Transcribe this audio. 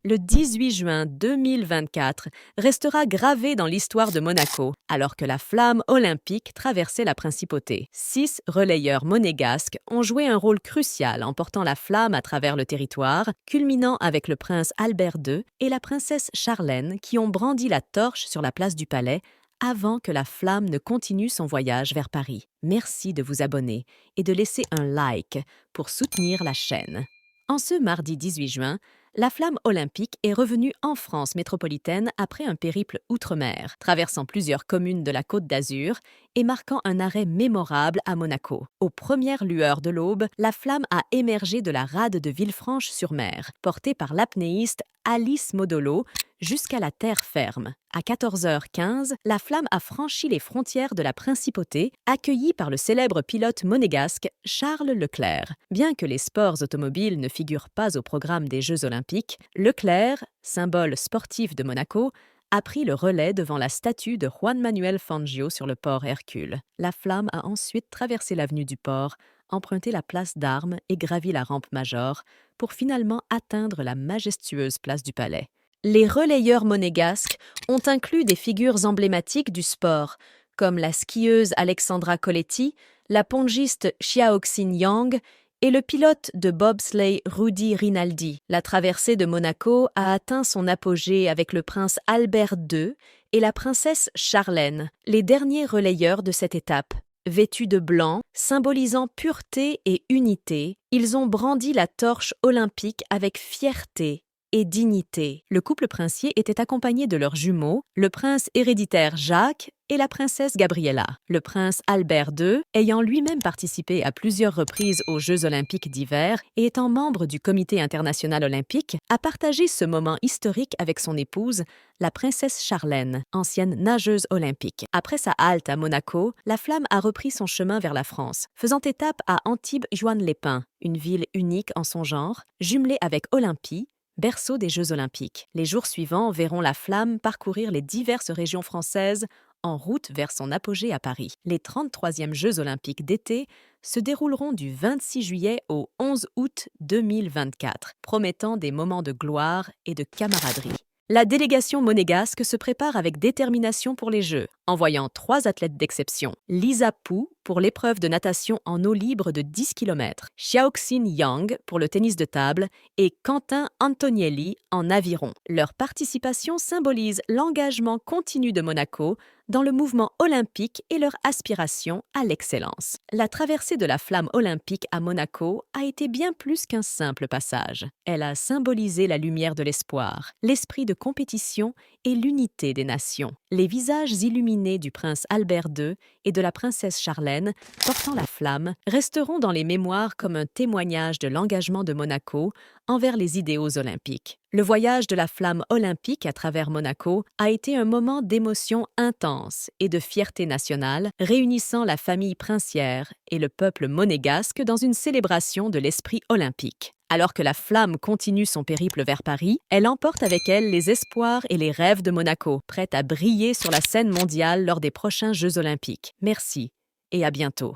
Le 18 juin 2024 restera gravé dans l'histoire de Monaco, alors que la flamme olympique traversait la principauté. 6 relayeurs monégasques ont joué un rôle crucial en portant la flamme à travers le territoire, culminant avec le prince Albert II et la princesse Charlène qui ont brandi la torche sur la place du Palais avant que la flamme ne continue son voyage vers Paris. Merci de vous abonner et de laisser un like pour soutenir la chaîne. En ce mardi 18 juin, la flamme olympique est revenue en France métropolitaine après un périple outre-mer, traversant plusieurs communes de la Côte d'Azur et marquant un arrêt mémorable à Monaco. Aux premières lueurs de l'aube, la flamme a émergé de la rade de Villefranche-sur-Mer, portée par l'apnéiste Alice Modolo, jusqu'à la terre ferme. À 14h15, la flamme a franchi les frontières de la principauté, accueillie par le célèbre pilote monégasque Charles Leclerc. Bien que les sports automobiles ne figurent pas au programme des Jeux olympiques, Leclerc, symbole sportif de Monaco, a pris le relais devant la statue de Juan Manuel Fangio sur le port Hercule. La flamme a ensuite traversé l'avenue du port, emprunté la place d'Armes et gravi la rampe Major pour finalement atteindre la majestueuse place du Palais. Les relayeurs monégasques ont inclus des figures emblématiques du sport, comme la skieuse Alexandra Coletti, la pongiste Xiaoxin Yang et le pilote de bobsleigh Rudy Rinaldi. La traversée de Monaco a atteint son apogée avec le prince Albert II et la princesse Charlène, les derniers relayeurs de cette étape. Vêtus de blanc, symbolisant pureté et unité, ils ont brandi la torche olympique avec fierté et dignité. Le couple princier était accompagné de leurs jumeaux, le prince héréditaire Jacques et la princesse Gabriella. Le prince Albert II, ayant lui-même participé à plusieurs reprises aux Jeux olympiques d'hiver et étant membre du Comité international olympique, a partagé ce moment historique avec son épouse, la princesse Charlène, ancienne nageuse olympique. Après sa halte à Monaco, la flamme a repris son chemin vers la France, faisant étape à Antibes-Juan-les-Pins, une ville unique en son genre, jumelée avec Olympie, berceau des Jeux olympiques. Les jours suivants verront la flamme parcourir les diverses régions françaises en route vers son apogée à Paris. Les 33e Jeux olympiques d'été se dérouleront du 26 juillet au 11 août 2024, promettant des moments de gloire et de camaraderie. La délégation monégasque se prépare avec détermination pour les Jeux, envoyant 3 athlètes d'exception. Lisa Pou pour l'épreuve de natation en eau libre de 10 km, Xiaoxin Yang pour le tennis de table et Quentin Antonielli en aviron. Leur participation symbolise l'engagement continu de Monaco dans le mouvement olympique et leur aspiration à l'excellence. La traversée de la flamme olympique à Monaco a été bien plus qu'un simple passage. Elle a symbolisé la lumière de l'espoir, l'esprit de compétition et l'unité des nations. Les visages illuminés du prince Albert II et de la princesse Charlène, portant la flamme, resteront dans les mémoires comme un témoignage de l'engagement de Monaco envers les idéaux olympiques. Le voyage de la flamme olympique à travers Monaco a été un moment d'émotion intense et de fierté nationale, réunissant la famille princière et le peuple monégasque dans une célébration de l'esprit olympique. Alors que la flamme continue son périple vers Paris, elle emporte avec elle les espoirs et les rêves de Monaco, prête à briller sur la scène mondiale lors des prochains Jeux olympiques. Merci et à bientôt.